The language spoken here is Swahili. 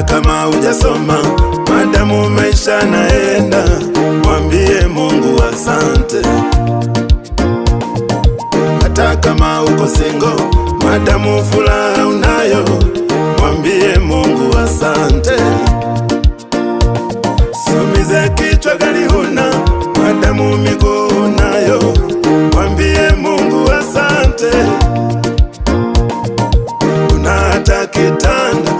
Hata kama hujasoma, madamu maisha naenda, mwambie Mungu asante. Hata kama uko single, madamu furaha unayo, mwambie Mungu asante. Sumize kichwa gari huna, madamu miguu unayo, mwambie Mungu asante. Una hata kitanda,